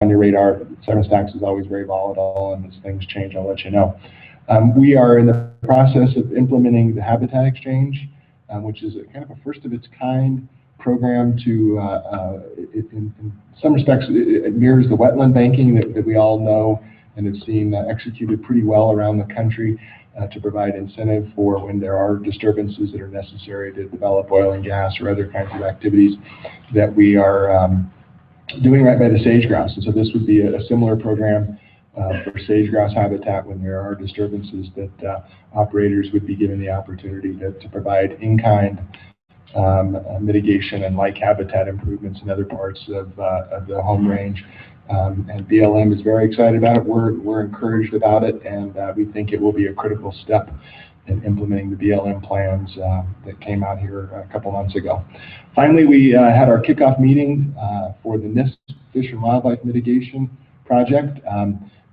on your radar. Severance tax is always very volatile, and as things change, I'll let you know. We are in the process of implementing the habitat exchange, which is a kind of a first of its kind program to, in some respects, it mirrors the wetland banking that we all know and have seen executed pretty well around the country to provide incentive for when there are disturbances that are necessary to develop oil and gas or other kinds of activities that we are doing right by the sage-grouse. And so this would be a similar program for sage-grouse habitat when there are disturbances that operators would be given the opportunity to provide in-kind mitigation and like habitat improvements in other parts of the home range. And BLM is very excited about it. We're encouraged about it, and we think it will be a critical step in implementing the BLM plans that came out here a couple months ago. Finally, we had our kickoff meeting for the NIST Fish and Wildlife Mitigation Project.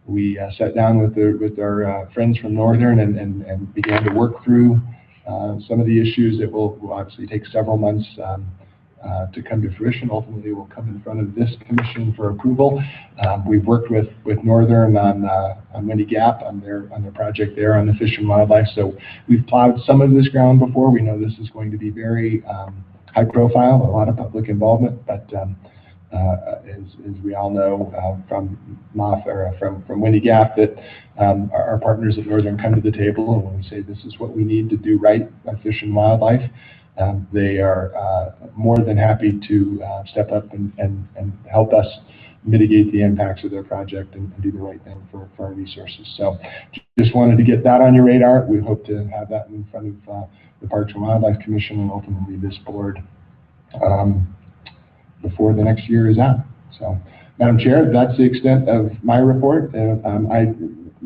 We sat down with our friends from Northern and began to work through some of the issues that will obviously take several months to come to fruition. Ultimately, will come in front of this commission for approval. We've worked with Northern on Windy Gap on their project there on the fish and wildlife. So we've plowed some of this ground before. We know this is going to be very high profile, a lot of public involvement, but as we all know from Windy Gap, that our partners at Northern come to the table, and when we say this is what we need to do right by fish and wildlife, they are more than happy to step up and help us mitigate the impacts of their project and do the right thing for our resources. So just wanted to get that on your radar. We hope to have that in front of the Parks and Wildlife Commission and ultimately this board before the next year is out. So, Madam Chair, that's the extent of my report.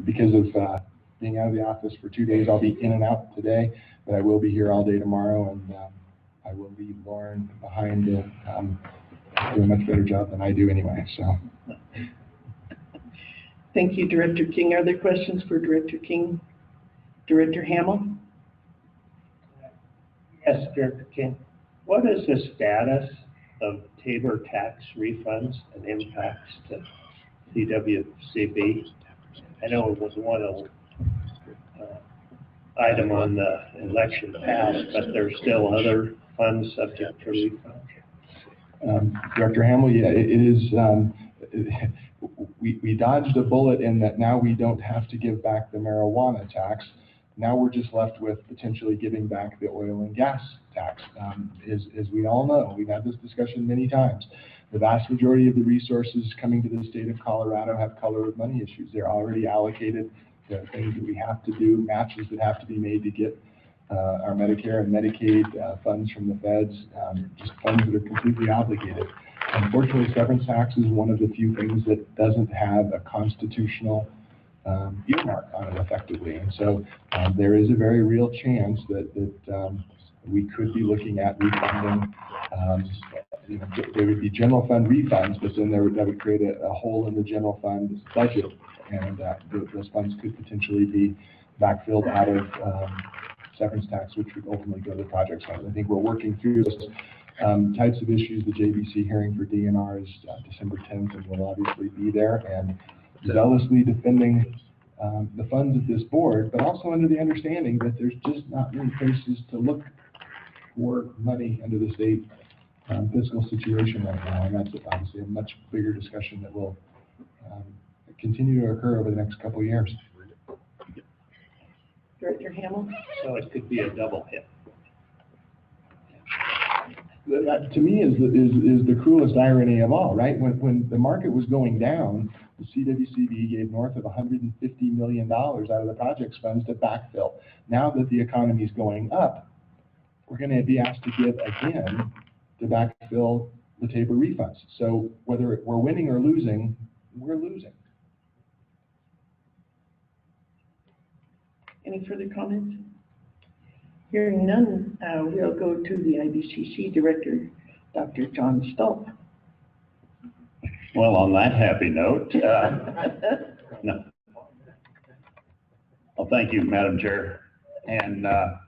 Because of being out of the office for 2 days, I'll be in and out today, but I will be here all day tomorrow, and I will leave Lauren behind to do a much better job than I do anyway. So, thank you, Director King. Are there questions for Director King? Director Hamill? Yes, Director King. What is the status of Tabor tax refunds and impacts to CWCB? I know it was one item on the election passed, but there's still other funds subject to refund. Director Hamill, yeah, it is. We dodged a bullet in that now we don't have to give back the marijuana tax. Now we're just left with potentially giving back the oil and gas tax. As we all know, we've had this discussion many times. The vast majority of the resources coming to the state of Colorado have color of money issues. They're already allocated. There are things that we have to do, matches that have to be made to get our Medicare and Medicaid funds from the feds, just funds that are completely obligated. Unfortunately, severance tax is one of the few things that doesn't have a constitutional earmark on it effectively. And so there is a very real chance that we could be looking at refunding. There would be general fund refunds, but then that would create a hole in the general fund budget, and those funds could potentially be backfilled out of severance tax, which would ultimately go to the project fund. I think we're working through those types of issues. The JBC hearing for DNR is December 10th, and we'll obviously be there and zealously defending the funds of this board, but also under the understanding that there's just not many places to look for money under the state fiscal situation right now, and that's obviously a much bigger discussion that will continue to occur over the next couple of years. Director Hamill? So it could be a double hit. That, to me, is the cruelest irony of all, right? When the market was going down, the CWCB gave north of $150 million out of the projects funds to backfill. Now that the economy is going up, we're going to be asked to give again to backfill the Tabor refunds. So whether we're winning or losing, we're losing. Any further comments? Hearing none, we'll go to the IBCC Director, Dr. John Stolp. Well, on that happy note, no. Well, thank you, Madam Chair. And on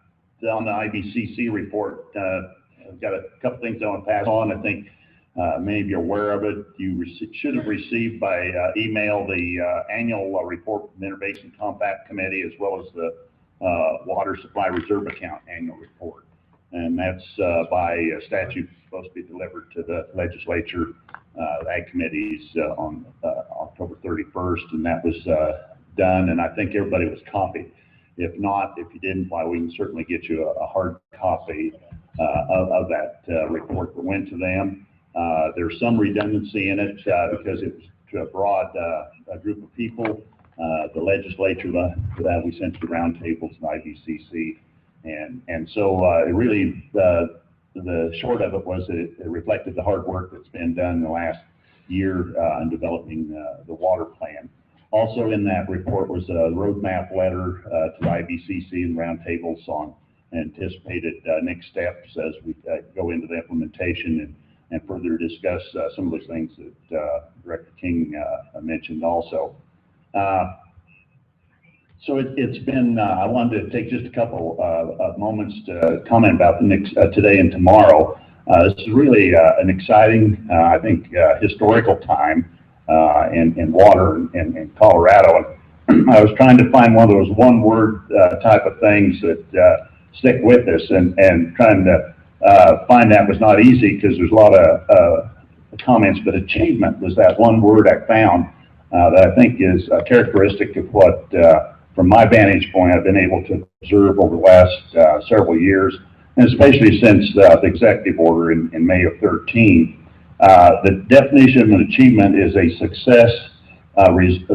the IBCC report, I've got a couple things I want to pass on. I think Many of you are aware of it. You should have received by email the annual report from the Innovation Compact Committee, as well as the Water Supply Reserve Account annual report. And that's by statute supposed to be delivered to the legislature, ag committees on October 31st, and that was done, and I think everybody was copied. If not, if you didn't, why, we can certainly get you a hard copy of that report that went to them. There's some redundancy in it because it was to a broad group of people. The legislature that we sent to the roundtables and IBCC, and so it really the short of it was that it reflected the hard work that's been done in the last year in developing the water plan. Also in that report was a roadmap letter to the IBCC and roundtables on anticipated next steps as we go into the implementation and further discuss some of those things that Director King mentioned also. So it's been, I wanted to take just a couple of moments to comment about the next, today and tomorrow. This is really an exciting, I think, historical time in water in Colorado. And I was trying to find one of those one-word type of things that stick with us, and trying to find that was not easy because there's a lot of comments, but achievement was that one word I found that I think is characteristic of what, from my vantage point, I've been able to observe over the last several years, and especially since the executive order in May of 13. The definition of an achievement is a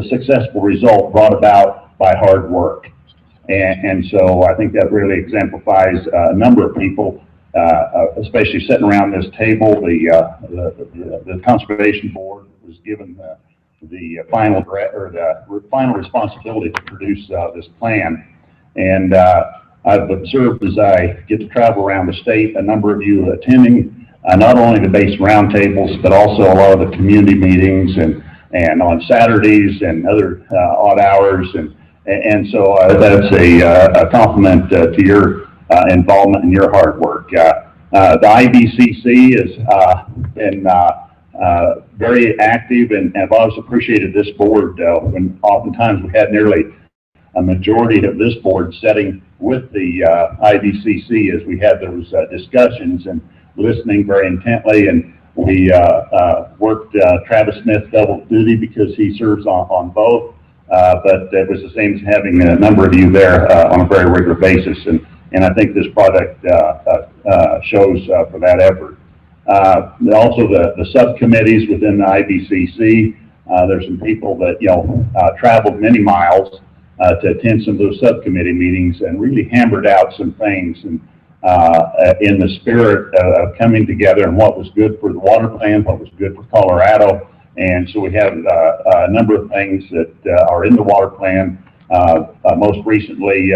successful result brought about by hard work. And so I think that really exemplifies a number of people, especially sitting around this table. The Conservation Board was given the final responsibility to produce this plan. And I've observed as I get to travel around the state, a number of you attending not only the base roundtables, but also a lot of the community meetings and on Saturdays and other odd hours. And so that's a compliment to your involvement and your hard work. The IBCC has been very active, and I've always appreciated this board when oftentimes we had nearly a majority of this board sitting with the IBCC as we had those discussions and listening very intently. And we worked Travis Smith double duty because he serves on both, but it was the same as having a number of you there on a very regular basis. And I think this product shows for that effort. Also the subcommittees within the IBCC, there's some people that, traveled many miles to attend some of those subcommittee meetings and really hammered out some things and in the spirit of coming together and what was good for the water plan, what was good for Colorado. And so we have a number of things that are in the water plan. Most recently,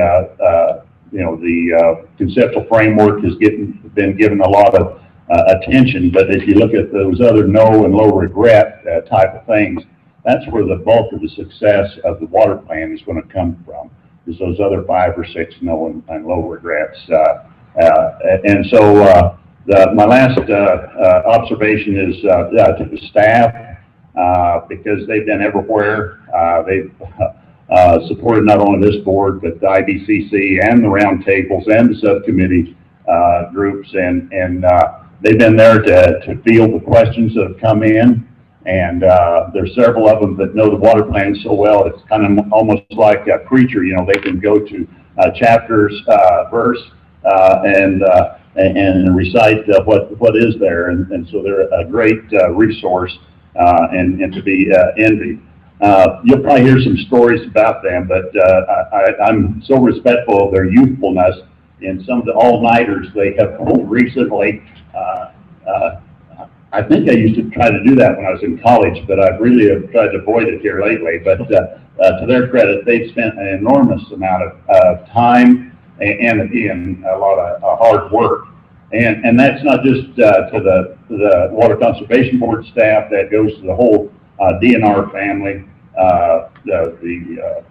the conceptual framework has been given a lot of attention, but if you look at those other no and low regret type of things, that's where the bulk of the success of the water plan is going to come from, is those other 5 or 6 no and low regrets. And so my last observation is to the staff, because they've been everywhere. They've supported not only this board, but the IBCC and the roundtables and the subcommittee groups, and they've been there to field the questions that have come in. And there's several of them that know the water plan so well, it's kind of almost like a preacher. They can go to chapters, verse, and recite what is there, and so they're a great resource and to be envied. You'll probably hear some stories about them, but I'm so respectful of their youthfulness in some of the all-nighters they have pulled recently. I think I used to try to do that when I was in college, but I really have tried to avoid it here lately. But to their credit, they've spent an enormous amount of time and again, a lot of hard work. And that's not just to the Water Conservation Board staff, that goes to the whole DNR family, the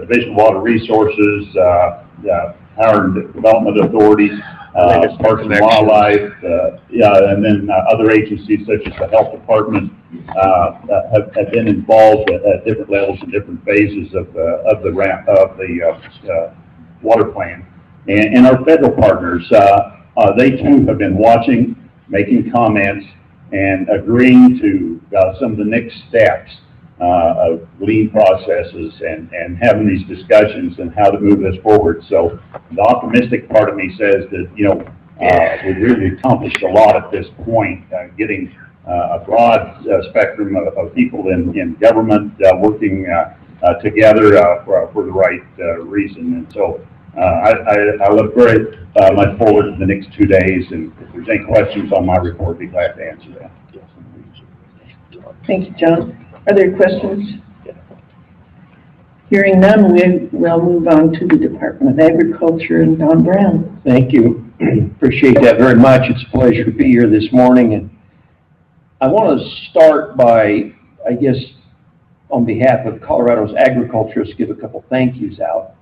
Division of Water Resources, Power and Development Authorities, Parks and Wildlife, and then other agencies such as the Health Department have been involved at different levels and different phases of the water plan. And our federal partners, they too have been watching, making comments, and agreeing to some of the next steps of lean processes and having these discussions and how to move this forward. So the optimistic part of me says that, you know, we've really accomplished a lot at this point, getting a broad spectrum of people in government working together for the right reason. And so I look very much forward to the next 2 days, and if there's any questions on my report, I'd be glad to answer that. Thank you, John. Are there questions? Hearing none, we'll move on to the Department of Agriculture and Don Brown. Thank you. Appreciate that very much. It's a pleasure to be here this morning. And I want to start by, I guess, on behalf of Colorado's agriculturists, give a couple thank yous out.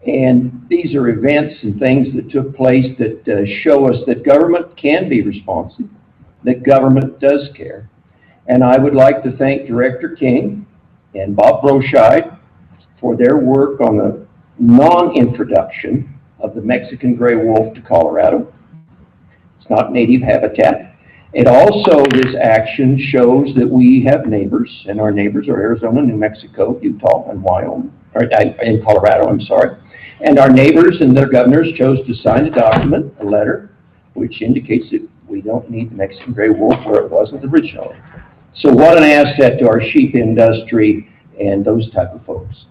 And these are events and things that took place that show us that government can be responsive, that government does care. And I would like to thank Director King and Bob Broscheid for their work on the non-introduction of the Mexican gray wolf to Colorado. It's not native habitat. And also this action shows that we have neighbors, and our neighbors are Arizona, New Mexico, Utah, and Wyoming, or in Colorado, I'm sorry. And our neighbors and their governors chose to sign a document, a letter, which indicates that we don't need the Mexican gray wolf where it wasn't originally. So what an asset to our sheep industry and those type of folks.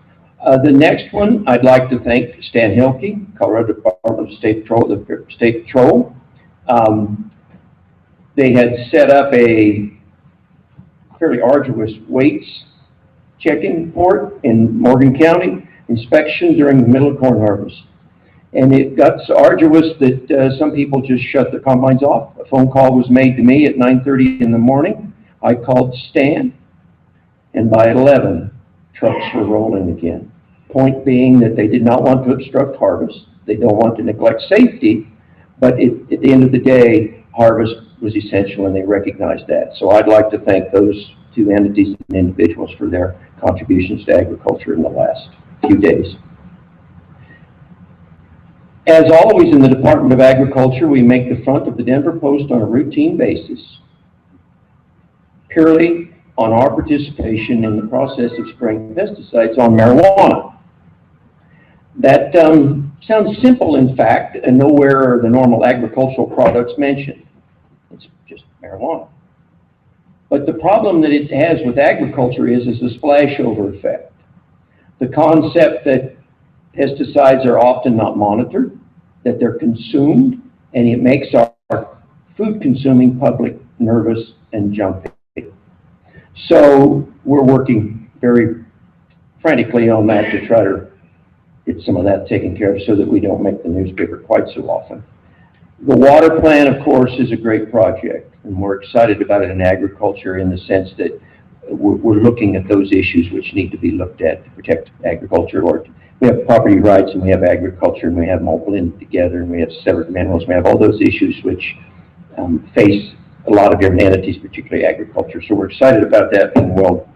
The next one, I'd like to thank Stan Hilke, Colorado Department of State Patrol. They had set up a fairly arduous weights checking port in Morgan County, inspection during the middle of corn harvest. And it got so arduous that some people just shut their combines off. A phone call was made to me at 9:30 in the morning. I called Stan, and by 11, trucks were rolling again. Point being that they did not want to obstruct harvest. They don't want to neglect safety, but at the end of the day, harvest was essential, and they recognized that. So I'd like to thank those two entities and individuals for their contributions to agriculture in the last few days. As always in the Department of Agriculture, we make the front of the Denver Post on a routine basis, purely on our participation in the process of spraying pesticides on marijuana. That sounds simple, in fact, and nowhere are the normal agricultural products mentioned. It's just marijuana. But the problem that it has with agriculture is a splashover effect. The concept that pesticides are often not monitored, that they're consumed, and it makes our food-consuming public nervous and jumpy. So we're working very frantically on that to try to get some of that taken care of so that we don't make the newspaper quite so often. The water plan, of course, is a great project, and we're excited about it in agriculture in the sense that we're looking at those issues which need to be looked at to protect agriculture. Or we have property rights, and we have agriculture, and we have them all blended together, and we have severed minerals. We have all those issues which face a lot of different entities, particularly agriculture. So we're excited about that being well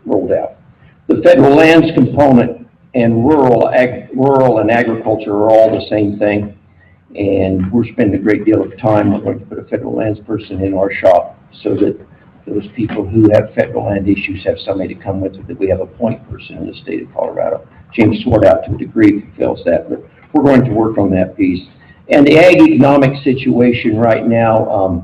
rolled out. The federal lands component and rural and agriculture are all the same thing. And we're spending a great deal of time. We're going to put a federal lands person in our shop so that those people who have federal land issues have somebody to come with it, that we have a point person in the state of Colorado. James Swartout to a degree fulfills that, but we're going to work on that piece. And the ag economic situation right now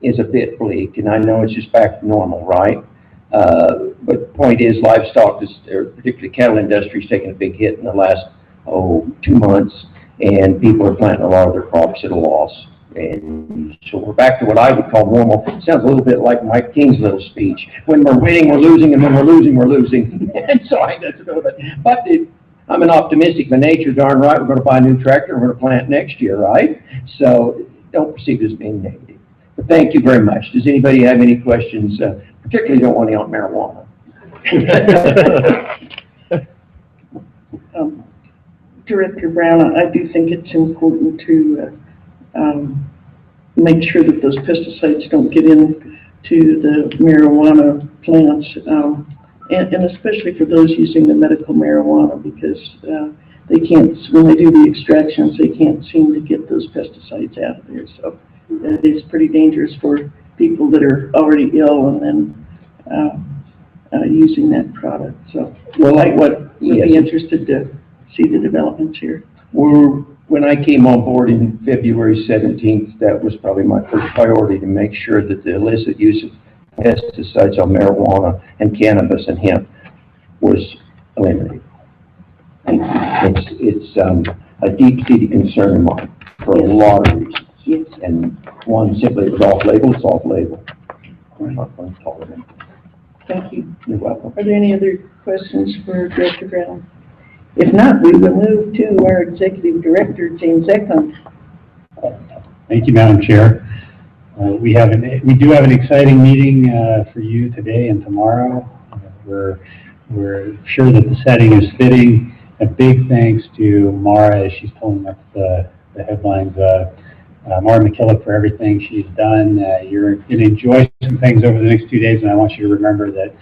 is a bit bleak, and I know it's just back to normal, right? But the point is, livestock, particularly cattle industry, is taking a big hit in the last 2 months, and people are planting a lot of their crops at a loss. And so we're back to what I would call normal. It sounds a little bit like Mike King's little speech. When we're winning, we're losing, and when we're losing, we're losing. And so that's a little bit, but I'm an optimistic by nature, darn right. We're going to buy a new tractor, and we're going to plant next year, right? So don't perceive it as being negative. But thank you very much. Does anybody have any questions? Particularly don't want any on marijuana. Director Brown, I do think it's important to make sure that those pesticides don't get into the marijuana plants, and especially for those using the medical marijuana, because they can't, when they do the extractions, they can't seem to get those pesticides out of there. So it's pretty dangerous for people that are already ill and then using that product. So Well, I would yes. be interested to see the developments here. When I came on board in February 17th, that was probably my first priority, to make sure that the illicit use of pesticides on marijuana and cannabis and hemp was eliminated. It's a deep-seated concern of mine for a lot of reasons. Yes. And one, simply it was off-label, it's off-label. I'm not going to tolerate it. Thank you. You're welcome. Are there any other questions for Director Brown? If not, we will move to our Executive Director, James Eklund. Thank you, Madam Chair. We do have an exciting meeting for you today and tomorrow. We're sure that the setting is fitting. A big thanks to Mara as she's pulling up the headlines. Mara McKillop for everything she's done. You're going to enjoy some things over the next 2 days, and I want you to remember that,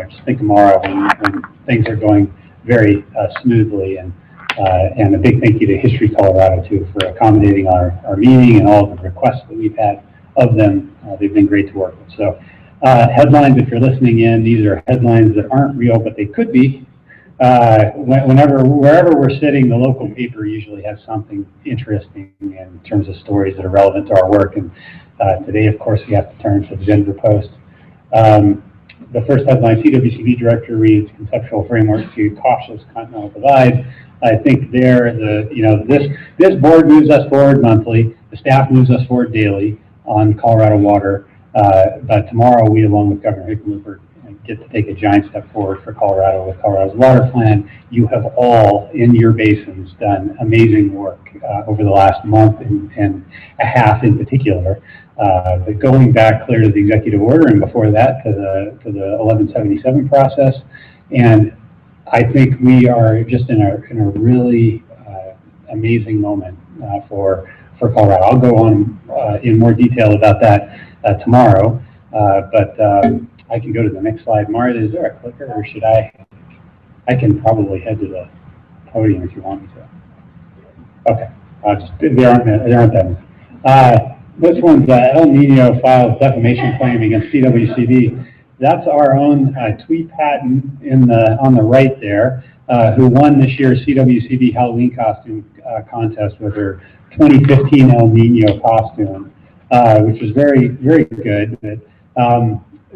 just think of Mara when things are going very smoothly, and a big thank you to History Colorado too for accommodating our meeting and all of the requests that we've had of them. They've been great to work with. So headlines, if you're listening in, these are headlines that aren't real, but they could be. Wherever we're sitting, the local paper usually has something interesting in terms of stories that are relevant to our work. And today, of course, we have to turn to the Denver Post. The first headline, CWCB Director reads Conceptual Framework to Cautious Continental Divide. I think this board moves us forward monthly. The staff moves us forward daily on Colorado water. But tomorrow, we, along with Governor Hickenlooper, get to take a giant step forward for Colorado with Colorado's water plan. You have all, in your basins, done amazing work over the last month and a half in particular. But going back clear to the executive order and before that to the 1177 process. And I think we are just in a really amazing moment for Colorado. I'll go on in more detail about that tomorrow, but I can go to the next slide. Mara, is there a clicker, or should I can probably head to the podium if you want me to. Okay, there aren't that many. This one's El Nino files defamation claim against CWCB. That's our own Tweet Patton on the right there, who won this year's CWCB Halloween costume contest with her 2015 El Nino costume, which was very, very good. But,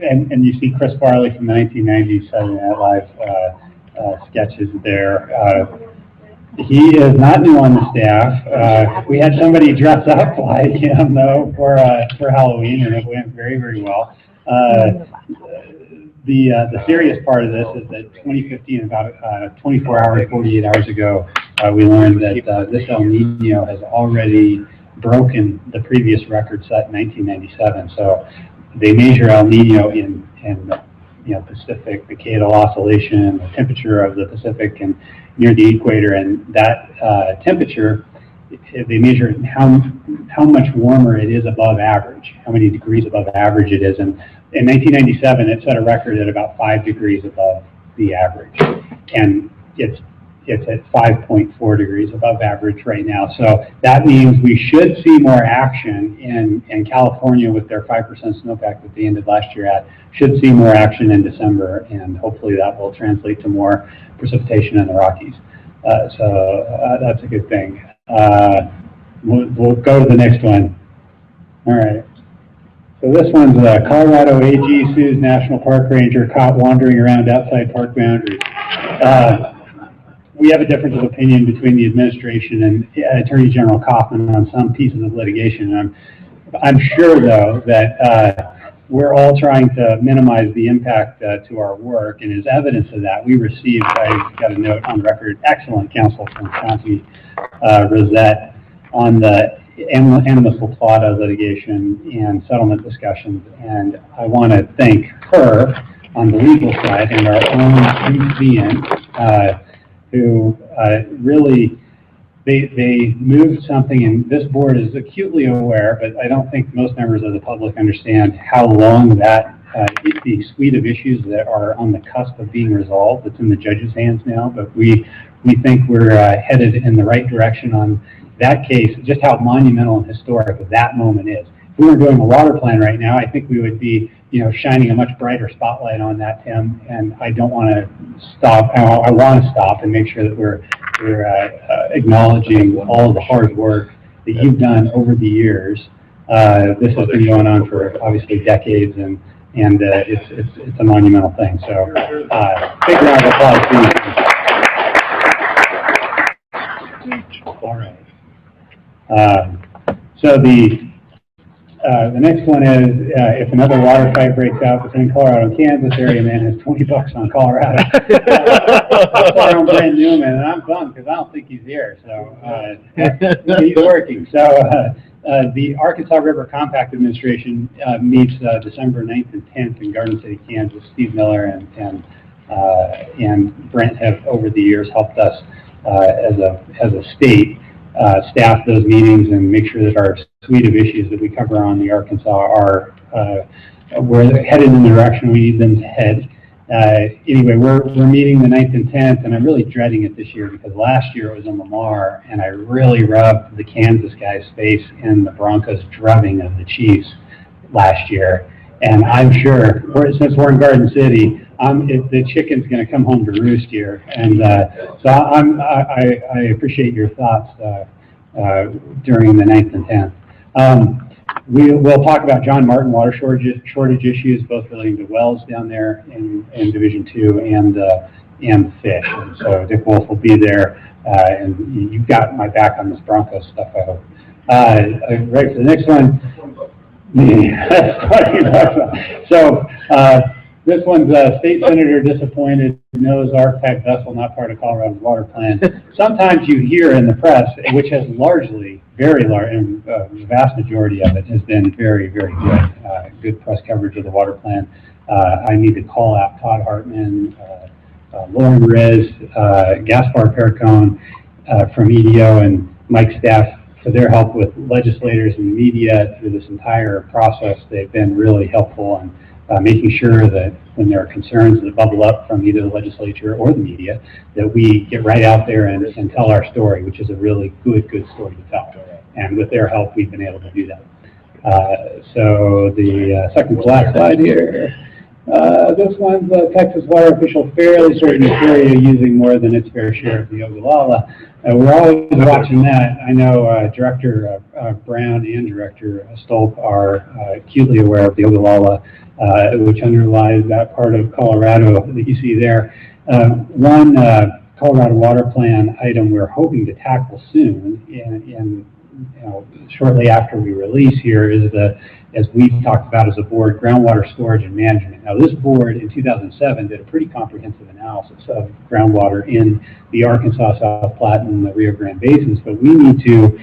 and you see Chris Farley from the 1990s Saturday Night Live sketches there. He is not new on the staff. We had somebody dress up like him, though, for Halloween, and it went very, very well. The serious part of this is that 2015, about 24 hours, 48 hours ago, we learned that this El Nino has already broken the previous record set in 1997. So they measure El Nino in Pacific decadal oscillation, the temperature of the Pacific and near the equator, and that temperature, they measure how much warmer it is above average, how many degrees above average it is. And in 1997, it set a record at about 5 degrees above the average, and it's at 5.4 degrees above average right now. So that means we should see more action in California with their 5% snowpack that they ended last year at. Should see more action in December, and hopefully that will translate to more precipitation in the Rockies. So that's a good thing. We'll go to the next one. All right. So this one's Colorado AG sues National Park Ranger caught wandering around outside park boundaries. We have a difference of opinion between the administration and Attorney General Kaufman on some pieces of litigation. I'm sure, though, that we're all trying to minimize the impact to our work, and as evidence of that, we received, I got a note on record, excellent counsel from County Rosette on the animus plata litigation and settlement discussions, and I want to thank her on the legal side and our own who really, they moved something, and this board is acutely aware, but I don't think most members of the public understand how long that the suite of issues that are on the cusp of being resolved. It's in the judge's hands now, but we think we're headed in the right direction on that case, just how monumental and historic that moment is. If we were doing a water plan right now, I think we would be, shining a much brighter spotlight on that, Tim, and I don't want to stop. I want to stop and make sure that we're acknowledging all of the hard work that you've done over the years. This has been going on for obviously decades, and it's a monumental thing. So, big round of applause, please. All right. So the next one is if another water fight breaks out between Colorado and Kansas, area man has $20 on Colorado. That's our own Brent Newman, and I'm bummed because I don't think he's here. So he's working. So the Arkansas River Compact Administration meets December 9th and 10th in Garden City, Kansas. Steve Miller and Brent have over the years helped us as a state staff those meetings and make sure that our suite of issues that we cover on the Arkansas are we're headed in the direction we need them to head. Anyway, we're meeting the 9th and 10th, and I'm really dreading it this year because last year it was in Lamar, and I really rubbed the Kansas guys' face in the Broncos drubbing of the Chiefs last year. And I'm sure, since we're in Garden City, the chicken's going to come home to roost here. And so I appreciate your thoughts during the 9th and 10th. We'll talk about John Martin water shortage issues, both relating to wells down there in Division 2 and fish. And so Dick Wolf will be there, and you've got my back on this Broncos stuff, I hope. Right for the next one. So this one's state senator disappointed, knows architect vessel not part of Colorado's water plan. Sometimes you hear in the press, which has largely, very large, and the vast majority of it has been very, very good. Good press coverage of the water plan. I need to call out Todd Hartman, Lauren Riz, Gaspar Pericone from EDO, and Mike's staff for their help with legislators and media through this entire process. They've been really helpful in making sure that when there are concerns that bubble up from either the legislature or the media, that we get right out there and tell our story, which is a really good story to tell. And with their help, we've been able to do that. So the second to last slide here. This one's a Texas water official fairly certain area using more than its fair share of the Ogallala. We're always watching that. I know Director Brown and Director Stolp are acutely aware of the Ogallala, which underlies that part of Colorado that you see there. One Colorado water plan item we're hoping to tackle soon, shortly after we release here, is as we've talked about as a board, groundwater storage and management. Now, this board in 2007 did a pretty comprehensive analysis of groundwater in the Arkansas, South Platte, and the Rio Grande basins, but we need to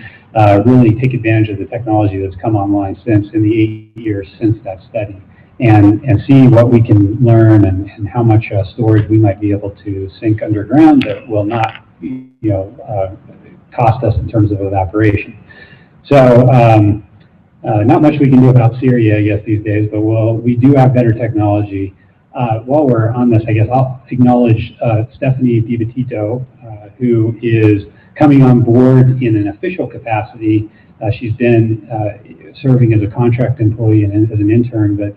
really take advantage of the technology that's come online in the 8 years since that study, and see what we can learn and how much storage we might be able to sink underground that will not, cost us in terms of evaporation. So, not much we can do about Syria, I guess, these days, but we do have better technology. While we're on this, I guess I'll acknowledge Stephanie DiBattito, who is coming on board in an official capacity. She's been serving as a contract employee and as an intern, but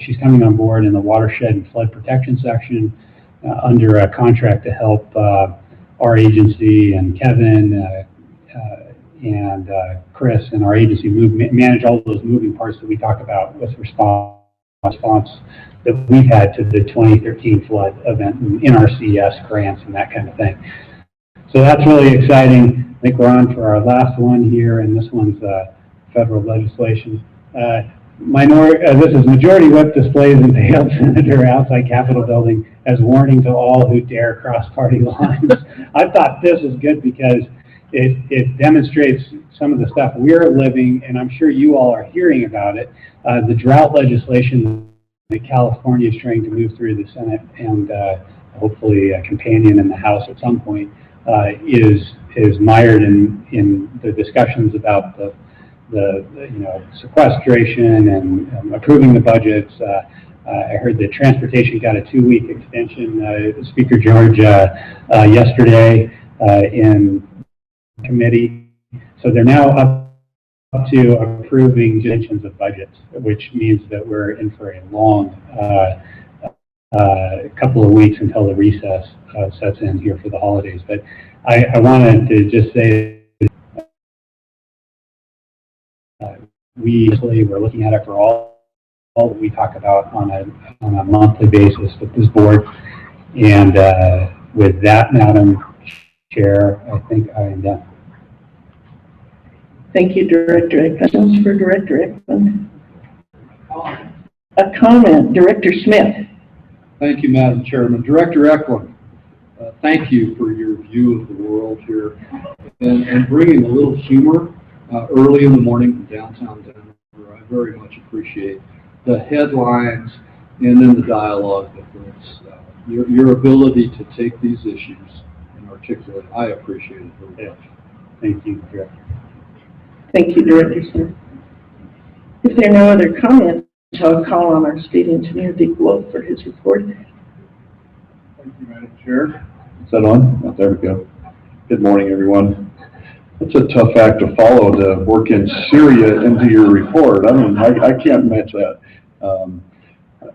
she's coming on board in the watershed and flood protection section under a contract to help our agency and Kevin and Chris and our agency manage all those moving parts that we talk about with response that we've had to the 2013 flood event and NRCS grants and that kind of thing. So that's really exciting. I think we're on for our last one here, and this one's federal legislation. This is Majority Whip displays impaled Senator outside Capitol building as warning to all who dare cross party lines. I thought this was good because it demonstrates some of the stuff we're living, and I'm sure you all are hearing about it. The drought legislation that California is trying to move through the Senate and hopefully a companion in the House at some point, is mired in the discussions about the sequestration and approving the budgets. I heard that transportation got a 2-week extension, Speaker George, yesterday in committee. So they're now up to approving extensions of budgets, which means that we're in for a long couple of weeks until the recess sets in here for the holidays. But I wanted to just say we're looking at it for all that we talk about on a monthly basis with this board. And with that, Madam Chair, I think I am done. Thank you, Director Eklund. Questions for Director Eklund? A comment, Director Smith. Thank you, Madam Chairman. Director Eklund, thank you for your view of the world here and bringing a little humor early in the morning in downtown Denver. I very much appreciate the headlines and then the dialogue that brings your ability to take these issues and articulate. I appreciate it very much. Thank you, Director. Thank you, Director Smith. If there are no other comments, I'll call on our State Engineer, Dick Wolf, for his report. Thank you, Madam Chair. Is that on? Oh, there we go. Good morning, everyone. It's a tough act to follow, to work in Syria into your report. I mean, I can't match that.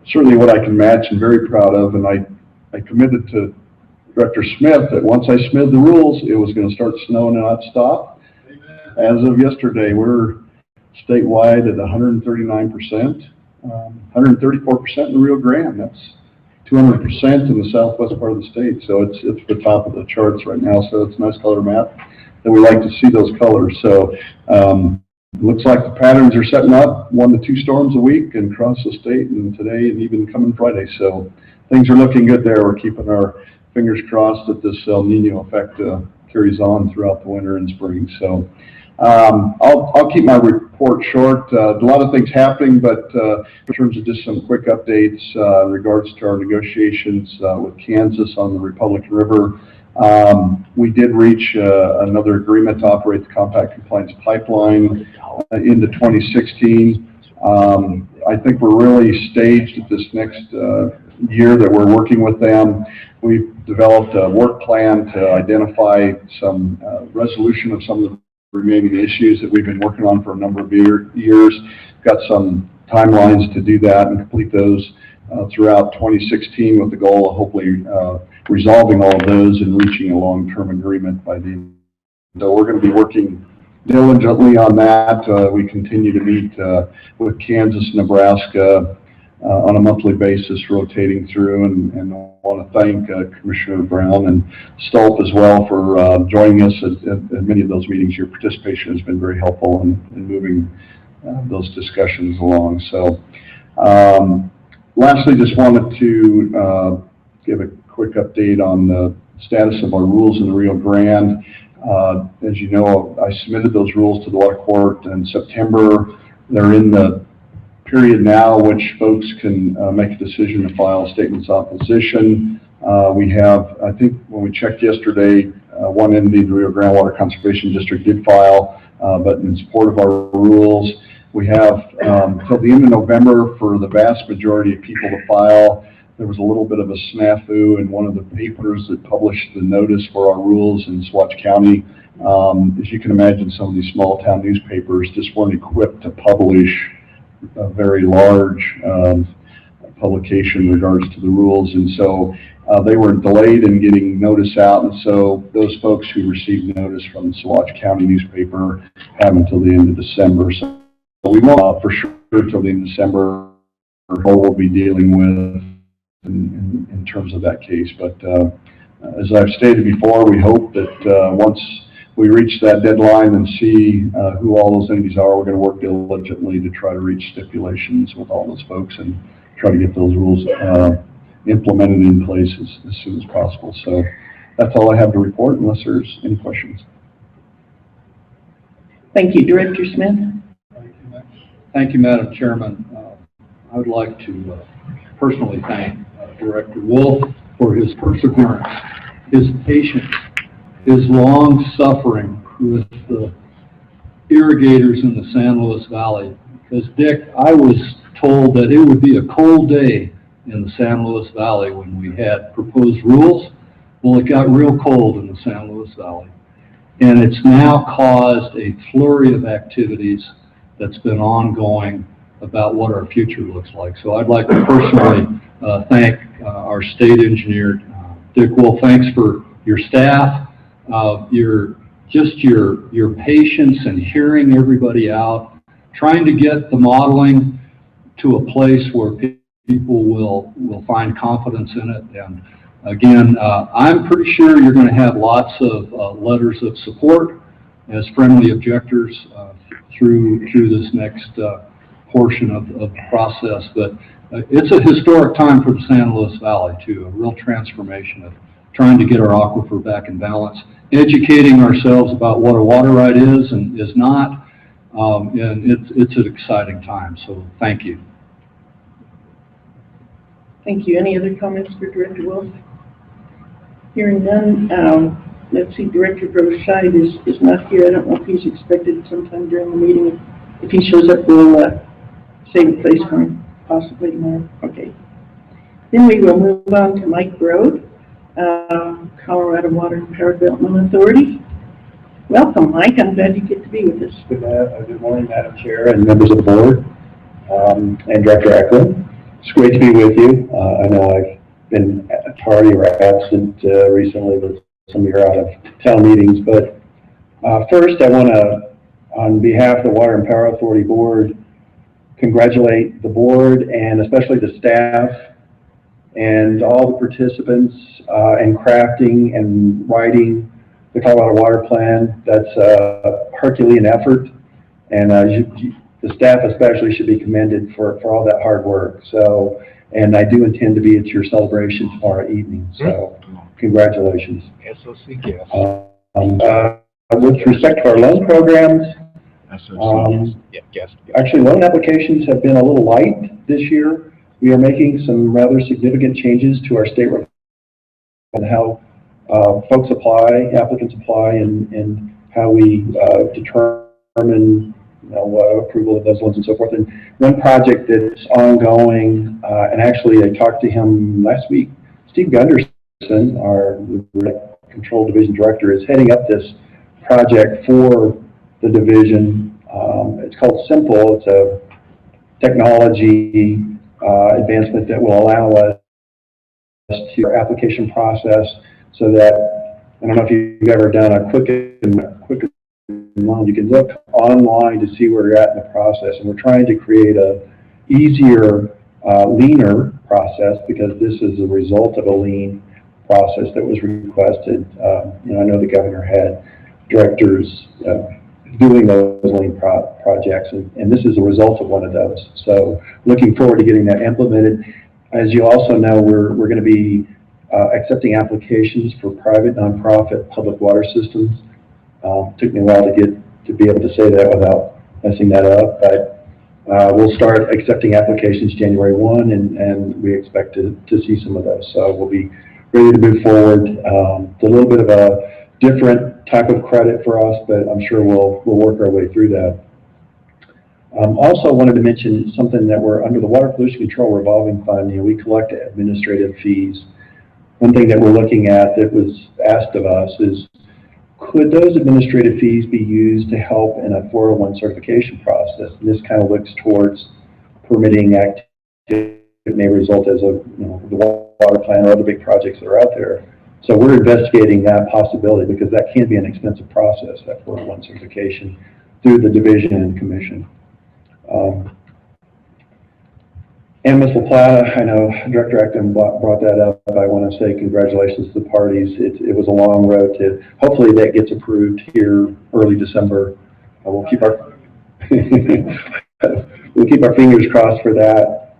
Certainly what I can match and very proud of, and I committed to Director Smith that once I submitted the rules, it was going to start snowing and not stop. Amen. As of yesterday, we're statewide at 139%, 134% in the Rio Grande. That's 200% in the southwest part of the state. So it's the top of the charts right now. So it's a nice color map that we like to see those colors. So looks like the patterns are setting up 1 to 2 storms a week and across the state, and today and even coming Friday. So things are looking good there. We're keeping our fingers crossed that this El Nino effect carries on throughout the winter and spring. So I'll keep my report short. A lot of things happening, but in terms of just some quick updates in regards to our negotiations with Kansas on the Republican River, we did reach another agreement to operate the compact compliance pipeline into 2016. I think we're really staged at this next year that we're working with them. We've developed a work plan to identify some resolution of some of the remaining issues that we've been working on for a number of years. Got some timelines to do that and complete those throughout 2016 with the goal of hopefully resolving all of those and reaching a long-term agreement by the end. So we're going to be working diligently on that. We continue to meet with Kansas, Nebraska on a monthly basis, rotating through, and I want to thank Commissioner Brown and Stolp as well for joining us at many of those meetings. Your participation has been very helpful in moving those discussions along. So lastly, just wanted to give a quick update on the status of our rules in the Rio Grande. As you know, I submitted those rules to the water court in September. They're in the period now which folks can make a decision to file statements of opposition. We have, I think when we checked yesterday, one entity, the Rio Grande Water Conservation District, did file, but in support of our rules. We have until the end of November for the vast majority of people to file. There was a little bit of a snafu in one of the papers that published the notice for our rules in Swatch County. As you can imagine, some of these small town newspapers just weren't equipped to publish a very large publication in regards to the rules, and so they were delayed in getting notice out, and so those folks who received notice from the Swatch County newspaper have until the end of December. So we won't for sure until the end of December we'll be dealing with in terms of that case. But as I've stated before, we hope that once we reach that deadline and see who all those entities are, we're going to work diligently to try to reach stipulations with all those folks and try to get those rules implemented in place as soon as possible. So that's all I have to report, unless there's any questions. Thank you, Director Smith. Thank you, Madam Chairman. I would like to personally thank Director Wolf for his perseverance, his patience, his long suffering with the irrigators in the San Luis Valley. Because, Dick, I was told that it would be a cold day in the San Luis Valley when we had proposed rules. Well, it got real cold in the San Luis Valley. And it's now caused a flurry of activities that's been ongoing about what our future looks like. So I'd like to personally thank our state engineer, Dick Wolf. Thanks for your staff, your patience and hearing everybody out, trying to get the modeling to a place where people will find confidence in it. And again, I'm pretty sure you're going to have lots of letters of support as friendly objectors through this next portion of the process. But it's a historic time for the San Luis Valley too, a real transformation of trying to get our aquifer back in balance, educating ourselves about what a water right is and is not, and it's an exciting time, so thank you. Thank you. Any other comments for Director Wolf? Hearing none, let's see, Director Broscheid is not here. I don't know if he's expected sometime during the meeting. If he shows up, we'll save a place for him, possibly tomorrow. Okay. Then we will move on to Mike Broad, Colorado Water and Power Development Authority. Welcome, Mike. I'm glad you get to be with us. Good morning, Madam Chair and members of the board, and Director Eklund. It's great to be with you. I know I've been tardy or absent recently with some of your out-of-town meetings, but first I want to, on behalf of the Water and Power Authority Board, congratulate the board and especially the staff and all the participants in crafting and writing the Colorado Water Plan. That's a Herculean effort, and the staff especially should be commended for all that hard work. So, and I do intend to be at your celebration tomorrow evening, so congratulations. SOC guest. With respect to our loan programs, actually loan applications have been a little light this year. We are making some rather significant changes to our state and how folks apply, applicants apply, and how we determine approval of those loans and so forth. And one project that's ongoing, and actually I talked to him last week, Steve Gunderson, our Control Division Director, is heading up this project for the division. It's called Simple. It's a technology advancement that will allow us to our application process so that, I don't know if you've ever done a quick loan, you can look online to see where you're at in the process, and we're trying to create a easier, leaner process because this is a result of a lean process that was requested. I know the governor had directors doing those lean projects, and this is a result of one of those. So looking forward to getting that implemented. As you also know, we're going to be accepting applications for private, nonprofit, public water systems. Took me a while to be able to say that without messing that up, but we'll start accepting applications January 1, and we expect to see some of those. So we'll be ready to move forward. It's a little bit of a different type of credit for us, but I'm sure we'll work our way through that. Also wanted to mention something that we're under the Water Pollution Control Revolving Fund. We collect administrative fees. One thing that we're looking at that was asked of us is, could those administrative fees be used to help in a 401 certification process? And this kind of looks towards permitting activity that may result as the water plan or other big projects that are out there. So we're investigating that possibility because that can be an expensive process, that 401 certification, through the division and commission. And Ms. LaPlata, I know Director Acton brought that up. I want to say congratulations to the parties. It was a long road to, hopefully that gets approved here early December. We'll keep our fingers crossed for that.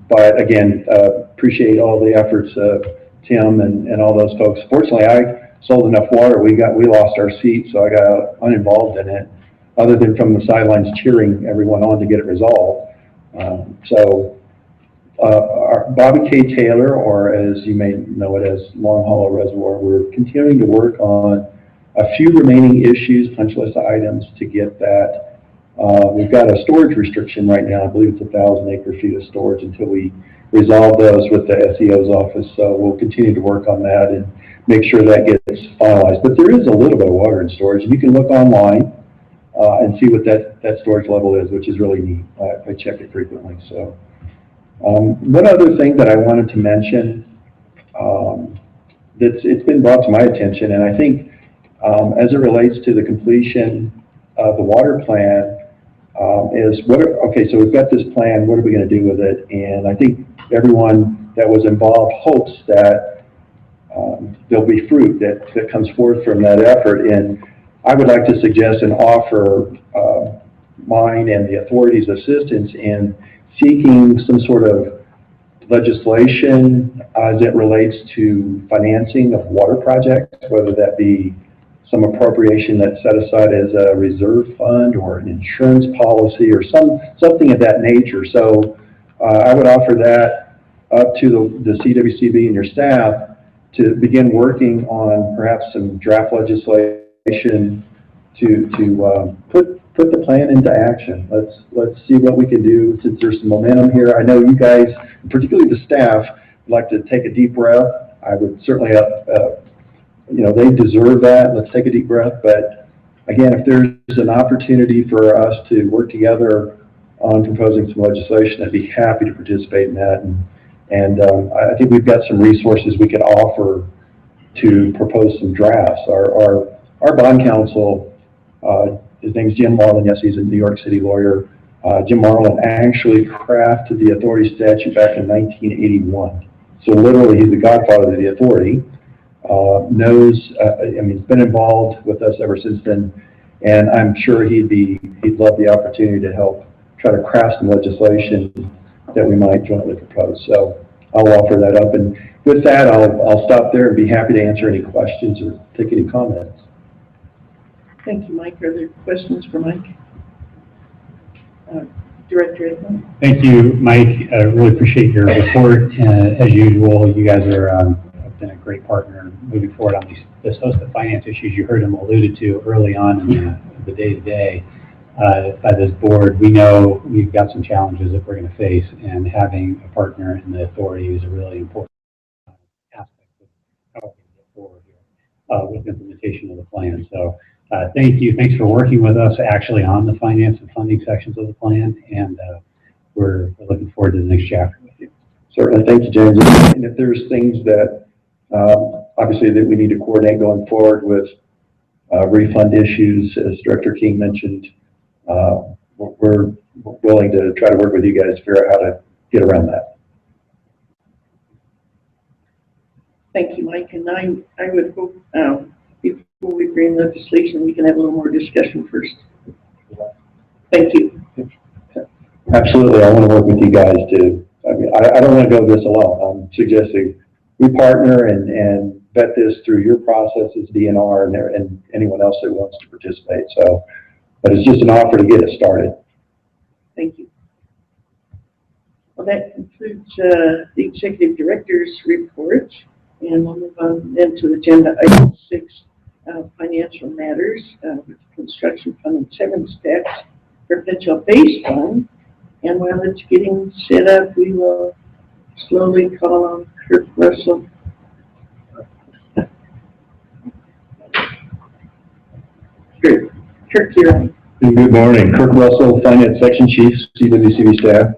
But again, appreciate all the efforts of Tim and all those folks. Fortunately, I sold enough water. We lost our seat, so I got uninvolved in it, other than from the sidelines cheering everyone on to get it resolved. So Bobby K. Taylor, or as you may know it as Long Hollow Reservoir, we're continuing to work on a few remaining issues, punch list items to get that. We've got a storage restriction right now. I believe it's 1,000 acre-feet of storage until we resolve those with the SEO's office. So we'll continue to work on that and make sure that gets finalized. But there is a little bit of water in storage, and you can look online and see what that storage level is, which is really neat. I check it frequently. So one other thing that I wanted to mention, it's been brought to my attention, and I think as it relates to the completion of the water plan, okay, so we've got this plan, what are we going to do with it? And I think everyone that was involved hopes that there'll be fruit that comes forth from that effort. And I would like to suggest and offer mine and the authority's assistance in seeking some sort of legislation as it relates to financing of water projects, whether that be some appropriation that's set aside as a reserve fund or an insurance policy or something of that nature. So I would offer that up to the CWCB and your staff to begin working on perhaps some draft legislation to put the plan into action. Let's see what we can do since there's some momentum here. I know you guys, particularly the staff, would like to take a deep breath. I would certainly, they deserve that. Let's take a deep breath. But again, if there's an opportunity for us to work together on proposing some legislation, I'd be happy to participate in that. And I think we've got some resources we can offer to propose some drafts. Our bond counsel, his name's Jim Marlin. Yes, he's a New York City lawyer. Jim Marlin actually crafted the authority statute back in 1981. So literally, he's the godfather of the authority. He's been involved with us ever since then, and I'm sure he'd love the opportunity to help try to craft some legislation that we might jointly propose. So I'll offer that up, and with that, I'll stop there and be happy to answer any questions or take any comments. Thank you, Mike. Are there questions for Mike? Director Edmund? Thank you, Mike. I really appreciate your report. As usual, you guys have been a great partner moving forward on this host of finance issues you heard him alluded to early on in the day-to-day by this board. We know we've got some challenges that we're going to face, and having a partner in the authority is a really important aspect of how we're going to get forward here with implementation of the plan. So thank you. Thanks for working with us actually on the finance and funding sections of the plan, and we're looking forward to the next chapter with you. Certainly. Thank you, James. And if there's things that obviously that we need to coordinate going forward with refund issues, as Director King mentioned, we're willing to try to work with you guys to figure out how to get around that. Thank you, Mike. And I would hope before we bring legislation, we can have a little more discussion first. Thank you. Absolutely. I want to work with you guys too. I mean, I don't want to go this alone. I'm suggesting we partner and vet this through your processes, DNR, and anyone else that wants to participate. So, but it's just an offer to get it started. Thank you. Well, that concludes the Executive Director's report, and we'll move on then to Agenda Item 6, Financial Matters, with Construction Fund and Severance Tax Perpetual Base Fund. And while it's getting set up, we will slowly call on Kirk Russell. Kirk, you're on. Good morning. Kirk Russell, Finance Section Chief, CWCB staff.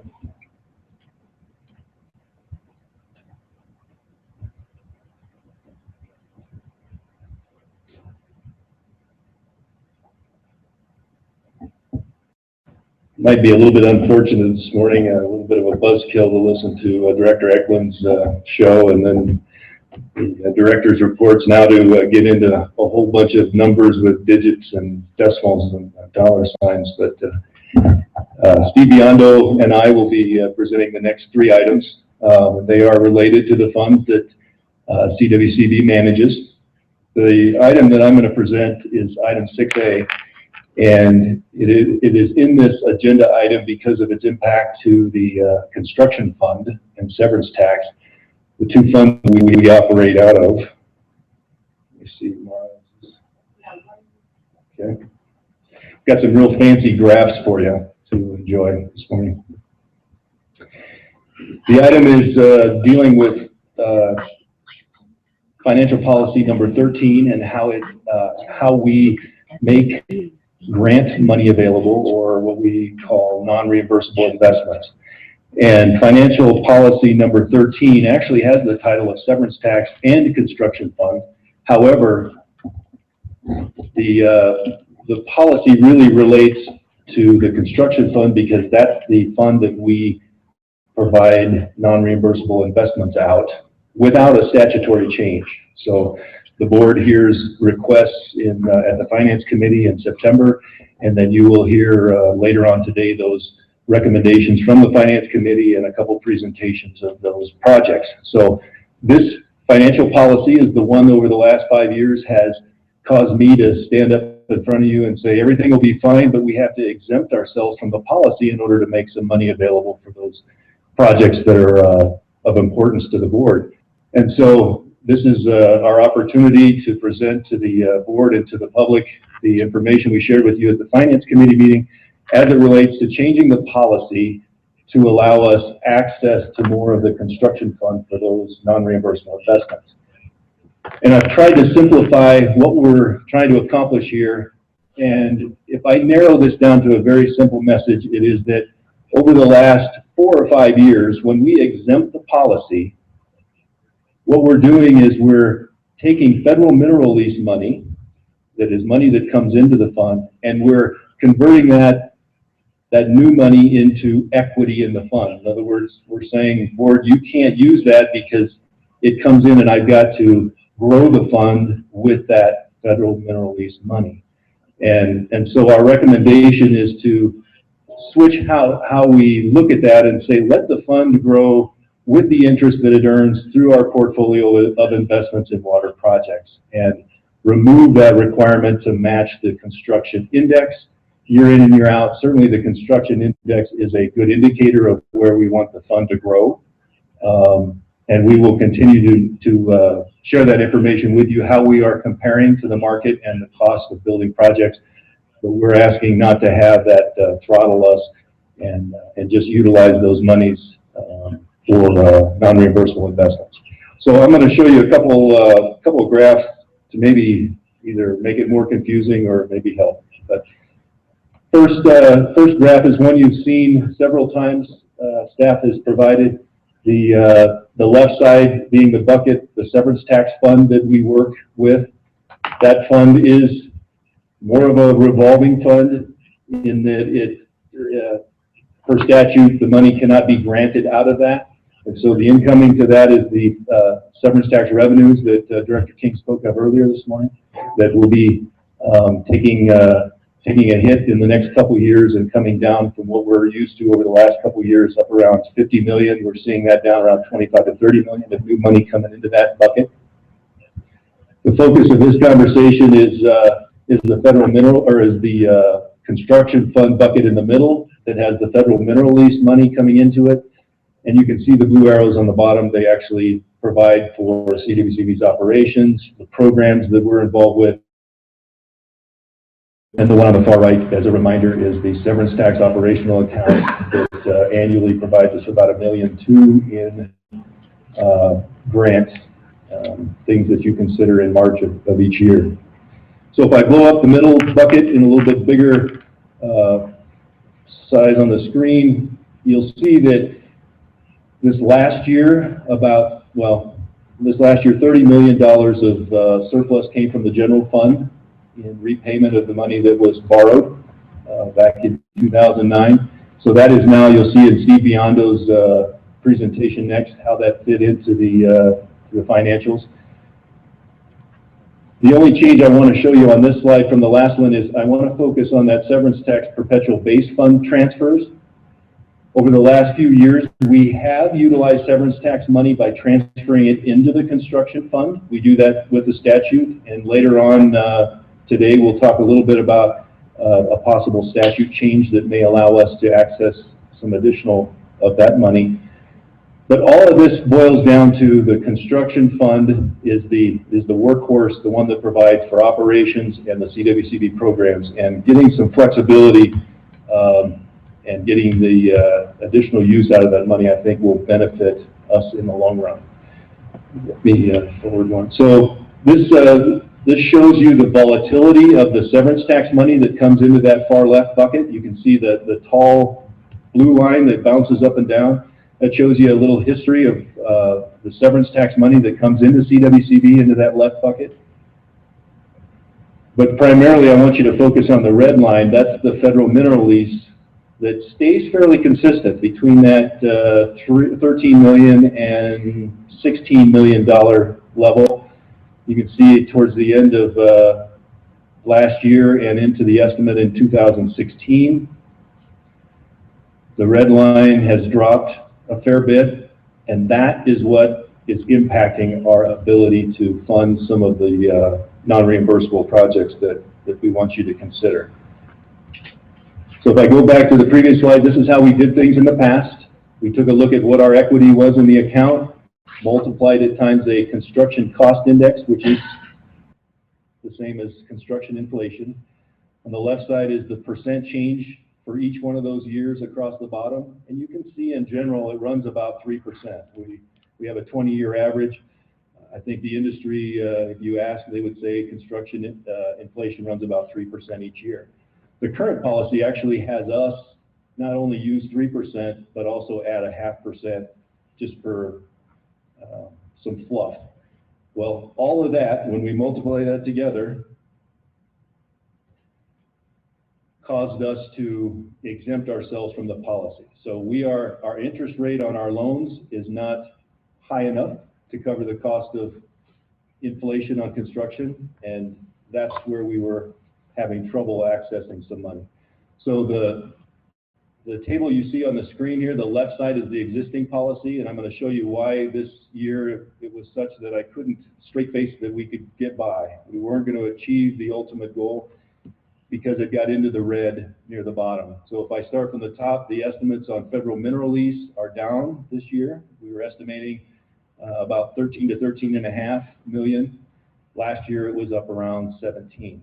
Might be a little bit unfortunate this morning, a little bit of a buzzkill to listen to Director Eklund's show, and then the director's reports now to get into a whole bunch of numbers with digits and decimals and dollar signs. But Steve Biondo and I will be presenting the next three items. They are related to the funds that CWCB manages. The item that I'm going to present is item 6A. And it is in this agenda item because of its impact to the construction fund and severance tax, the two funds we operate out of. Let me see, okay. Got some real fancy graphs for you to enjoy this morning. The item is dealing with financial policy number 13 and how we make grant money available, or what we call non-reimbursable investments. And financial policy number 13 actually has the title of severance tax and construction fund. However, the policy really relates to the construction fund because that's the fund that we provide non-reimbursable investments out without a statutory change. So the board hears requests at the Finance Committee in September, and then you will hear later on today those recommendations from the Finance Committee and a couple presentations of those projects. So this financial policy is the one over the last 5 years has caused me to stand up in front of you and say everything will be fine, but we have to exempt ourselves from the policy in order to make some money available for those projects that are of importance to the board. And so this is our opportunity to present to the board and to the public the information we shared with you at the Finance Committee meeting as it relates to changing the policy to allow us access to more of the construction fund for those non-reimbursable investments. And I've tried to simplify what we're trying to accomplish here. And if I narrow this down to a very simple message, it is that over the last 4 or 5 years, when we exempt the policy, what we're doing is we're taking federal mineral lease money, that is money that comes into the fund, and we're converting that new money into equity in the fund. In other words, we're saying, board, you can't use that because it comes in and I've got to grow the fund with that federal mineral lease money. And so our recommendation is to switch how we look at that and say, let the fund grow with the interest that it earns through our portfolio of investments in water projects, and remove that requirement to match the construction index year in and year out. Certainly the construction index is a good indicator of where we want the fund to grow. And we will continue to share that information with you, how we are comparing to the market and the cost of building projects. But we're asking not to have that throttle us and just utilize those monies for non-reimbursable investments. So I'm going to show you a couple of graphs to maybe either make it more confusing or maybe help. But first graph is one you've seen several times. Staff has provided the left side being the bucket, the severance tax fund that we work with. That fund is more of a revolving fund in that per statute, the money cannot be granted out of that. And so the incoming to that is the severance tax revenues that Director King spoke of earlier this morning, that will be taking a hit in the next couple of years and coming down from what we're used to over the last couple of years, up around 50 million. We're seeing that down around 25 to 30 million of new money coming into that bucket. The focus of this conversation is the federal mineral, or is the construction fund bucket in the middle that has the federal mineral lease money coming into it. And you can see the blue arrows on the bottom. They actually provide for CWCB's operations, the programs that we're involved with. And the one on the far right, as a reminder, is the severance tax operational account that annually provides us about $1.2 million in grants, things that you consider in March of each year. So if I blow up the middle bucket in a little bit bigger size on the screen, you'll see that this last year, $30 million of surplus came from the general fund in repayment of the money that was borrowed back in 2009. So that is now, you'll see in Steve Biondo's presentation next, how that fit into the financials. The only change I want to show you on this slide from the last one is I want to focus on that severance tax perpetual base fund transfers. Over the last few years, we have utilized severance tax money by transferring it into the construction fund. We do that with the statute, and later on today we'll talk a little bit about a possible statute change that may allow us to access some additional of that money. But all of this boils down to the construction fund is the workhorse, the one that provides for operations and the CWCB programs, and getting some flexibility and getting the additional use out of that money, I think, will benefit us in the long run. Let me forward one. So this shows you the volatility of the severance tax money that comes into that far left bucket. You can see the tall blue line that bounces up and down. That shows you a little history of the severance tax money that comes into CWCB into that left bucket. But primarily, I want you to focus on the red line. That's the federal mineral lease that stays fairly consistent between that $13 million and $16 million level. You can see it towards the end of last year and into the estimate in 2016. The red line has dropped a fair bit, and that is what is impacting our ability to fund some of the non-reimbursable projects that we want you to consider. So if I go back to the previous slide, this is how we did things in the past. We took a look at what our equity was in the account, multiplied it times a construction cost index, which is the same as construction inflation. On the left side is the percent change for each one of those years across the bottom. And you can see in general, it runs about 3%. We have a 20-year average. I think the industry, if you ask, they would say construction inflation runs about 3% each year. The current policy actually has us not only use 3%, but also add 0.5% just for some fluff. Well, all of that, when we multiply that together, caused us to exempt ourselves from the policy. So our interest rate on our loans is not high enough to cover the cost of inflation on construction, and that's where we were having trouble accessing some money. So the table you see on the screen here, the left side is the existing policy, and I'm going to show you why this year it was such that I couldn't straight face that we could get by. We weren't going to achieve the ultimate goal because it got into the red near the bottom. So if I start from the top, the estimates on federal mineral lease are down this year. We were estimating about 13 to 13.5 million. Last year it was up around 17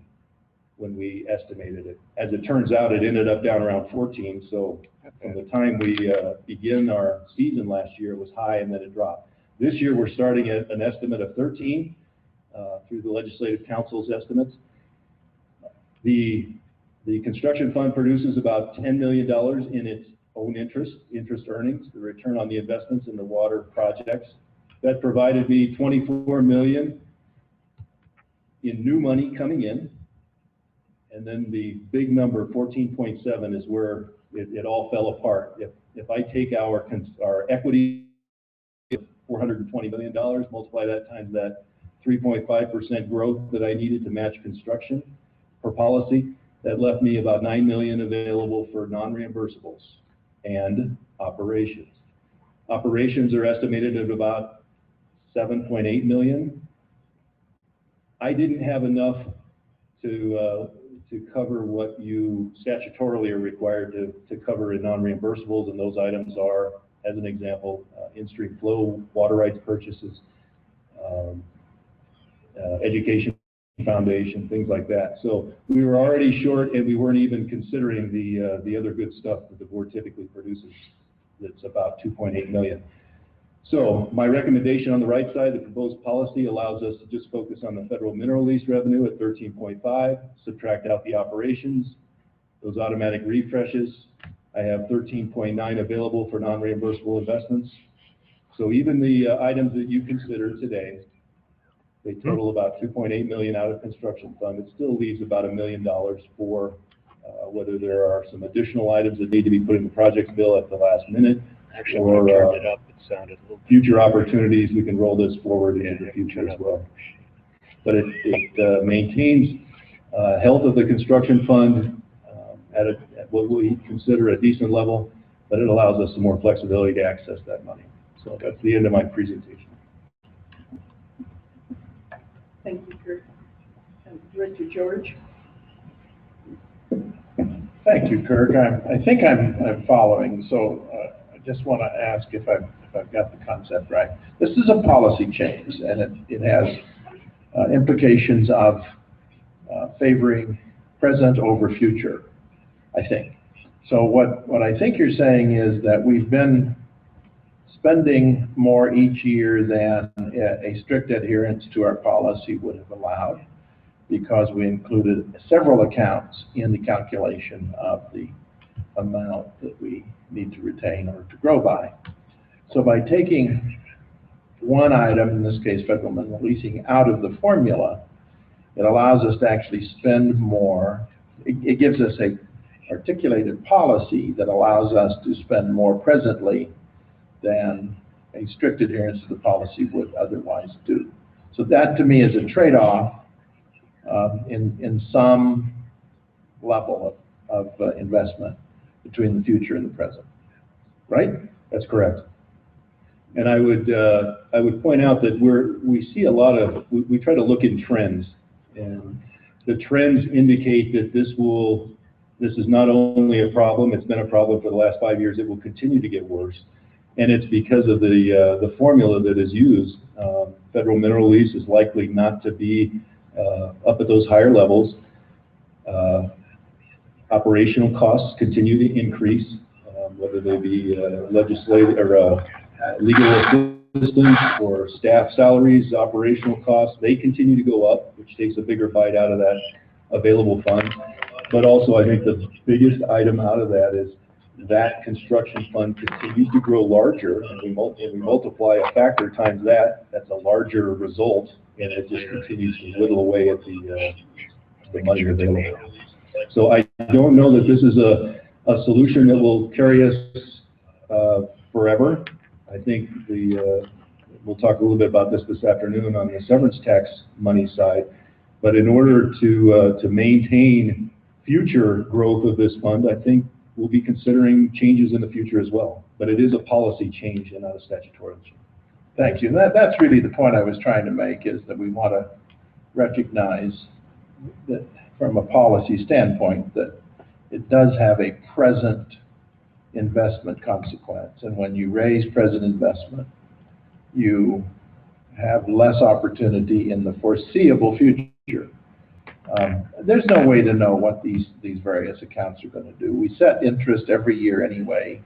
when we estimated it. As it turns out, it ended up down around 14. So from the time we began our season last year, it was high and then it dropped. This year we're starting at an estimate of 13 through the Legislative Council's estimates. The construction fund produces about $10 million in its own interest earnings, the return on the investments in the water projects. That provided me $24 million in new money coming in. And then the big number, 14.7, is where it all fell apart. If I take our equity of $420 million, multiply that times that 3.5% growth that I needed to match construction per policy, that left me about $9 million available for non-reimbursables and operations. Operations are estimated at about $7.8 million. I didn't have enough to cover what you statutorily are required to cover in non-reimbursables, and those items are, as an example, in-stream flow, water rights purchases, education foundation, things like that. So we were already short, and we weren't even considering the other good stuff that the board typically produces. That's about $2.8 million. So my recommendation on the right side, the proposed policy allows us to just focus on the federal mineral lease revenue at 13.5, subtract out the operations, those automatic refreshes. I have 13.9 available for non-reimbursable investments. So even the items that you consider today, they total about 2.8 million out of construction fund. It still leaves about $1 million for whether there are some additional items that need to be put in the project bill at the last minute. Actually, or when I turned it up, it sounded a little future opportunities. We can roll this forward into the future as well. But it maintains health of the construction fund at what we consider a decent level, but it allows us some more flexibility to access that money. So that's the end of my presentation. Thank you, Kurt. Director George. Thank you, Kirk. I think I'm following, so I just want to ask if I've got the concept right. This is a policy change, and it has implications of favoring present over future, I think. So what I think you're saying is that we've been spending more each year than a strict adherence to our policy would have allowed, because we included several accounts in the calculation of the amount that we need to retain or to grow by. So by taking one item, in this case federal mineral leasing, out of the formula, it allows us to actually spend more. It gives us a articulated policy that allows us to spend more presently than a strict adherence to the policy would otherwise do. So that to me is a trade-off in some level of investment between the future and the present, right? That's correct. And I would point out that we see a lot of, we try to look in trends, and the trends indicate that this is not only a problem, it's been a problem for the last 5 years, it will continue to get worse. And it's because of the formula that is used. Federal mineral lease is likely not to be up at those higher levels. Operational costs continue to increase, whether they be legislative or legal assistance or staff salaries, operational costs, they continue to go up, which takes a bigger bite out of that available fund. But also, I think the biggest item out of that is that construction fund continues to grow larger, and we multiply a factor times that, that's a larger result, and it just continues to whittle away at the money available. So I don't know that this is a solution that will carry us forever. I think we'll talk a little bit about this afternoon on the severance tax money side, but in order to maintain future growth of this fund, I think we'll be considering changes in the future as well. But it is a policy change and not a statutory change. Thank you. That's really the point I was trying to make, is that we want to recognize that from a policy standpoint that it does have a present investment consequence. And when you raise present investment, you have less opportunity in the foreseeable future. There's no way to know what these various accounts are going to do. We set interest every year anyway.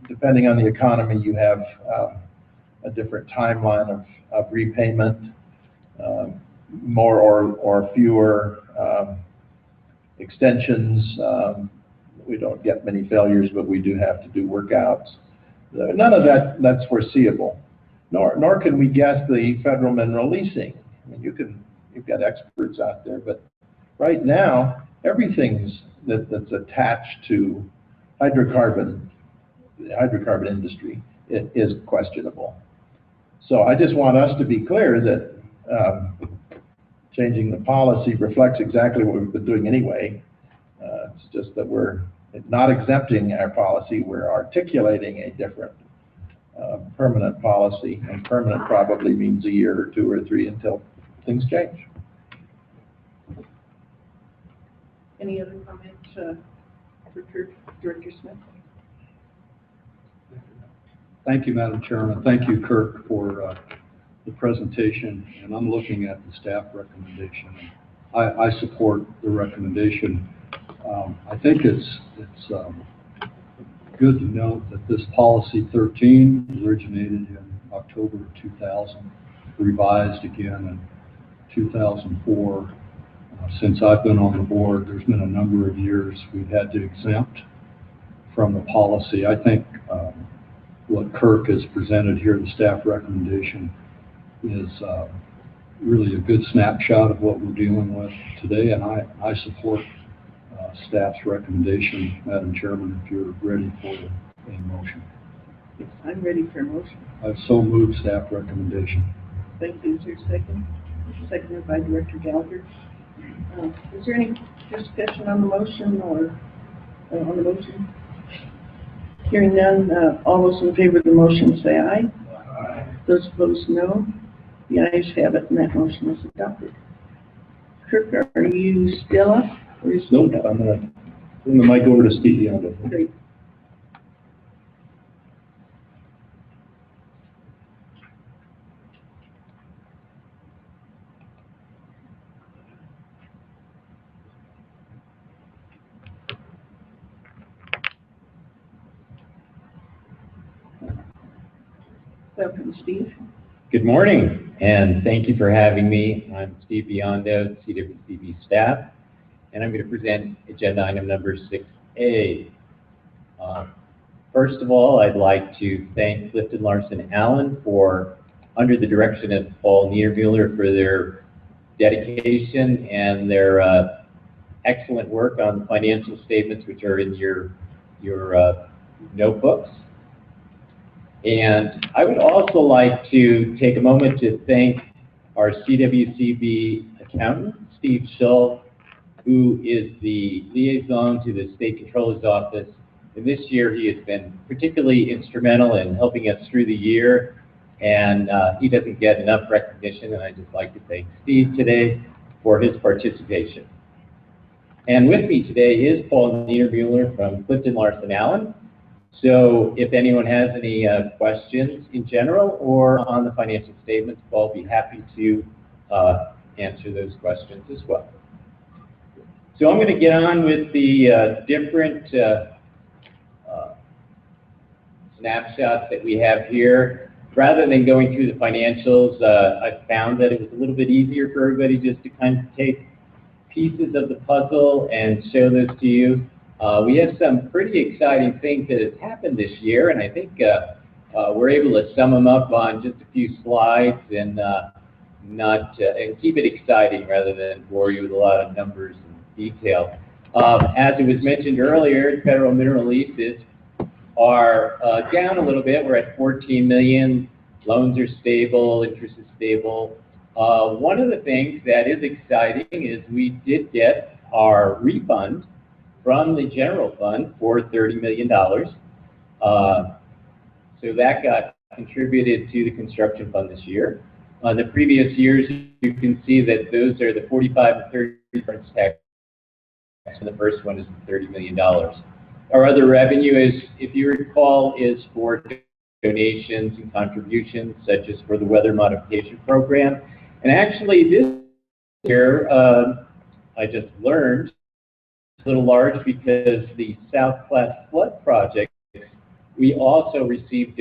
Depending on the economy, you have a different timeline of repayment, more or fewer extensions. We don't get many failures, but we do have to do workouts. None of that's foreseeable, nor can we guess the federal mineral leasing. I mean, you've got experts out there, but right now, everything's that's attached to the hydrocarbon industry is questionable. So I just want us to be clear that changing the policy reflects exactly what we've been doing anyway. It's just that we're not exempting our policy, we're articulating a different permanent policy, and permanent probably means a year or 2 or 3 until things change. Any other comments for Director Smith? Thank you, Madam Chairman. Thank you, Kirk, for the presentation. And I'm looking at the staff recommendation. I support the recommendation. I think it's good to note that this policy 13 originated in October of 2000, revised again in 2004. Since I've been on the board, there's been a number of years we've had to exempt from the policy. I think what Kirk has presented here, the staff recommendation, is really a good snapshot of what we're dealing with today, and I support staff's recommendation. Madam Chairman, if you're ready for a motion. Yes, I'm ready for a motion. I've so moved staff recommendation. Thank you. Is there a second? Seconded by Director Gallagher. Is there any discussion on the motion or on the motion? Hearing none, all those in favor of the motion say aye. Aye. Those opposed, no. The ayes have it, and that motion is adopted. Kirk, are you still up? Or is Nope, I'm going to Bring the mic over to Steve Biondo. Great. Welcome, Steve. Good morning, and thank you for having me. I'm Steve Biondo, CWCB staff, and I'm going to present agenda item number 6A. First of all, I'd like to thank Clifton Larson Allen for, under the direction of Paul Niedermuller, for their dedication and their excellent work on the financial statements, which are in your notebooks. And I would also like to take a moment to thank our CWCB accountant, Steve Schull, who is the liaison to the State Controller's Office. And this year he has been particularly instrumental in helping us through the year, and he doesn't get enough recognition, and I'd just like to thank Steve today for his participation. And with me today is Paul Niedermuller from Clifton Larson Allen. So if anyone has any questions in general or on the financial statements, Paul will be happy to answer those questions as well. So I'm going to get on with the different snapshots that we have here. Rather than going through the financials, I found that it was a little bit easier for everybody just to kind of take pieces of the puzzle and show those to you. We have some pretty exciting things that have happened this year, and I think we're able to sum them up on just a few slides and and keep it exciting rather than bore you with a lot of numbers and detail. As it was mentioned earlier, federal mineral leases are down a little bit. We're at 14 million. Loans are stable. Interest is stable. One of the things that is exciting is we did get our refund from the general fund for $30 million. So that got contributed to the construction fund this year. The previous years, you can see that those are the 45 and 30 difference tax, and the first one is $30 million. Our other revenue is, if you recall, is for donations and contributions, such as for the weather modification program. And actually this year, I just learned, a little large because the South Platte Flood Project, we also received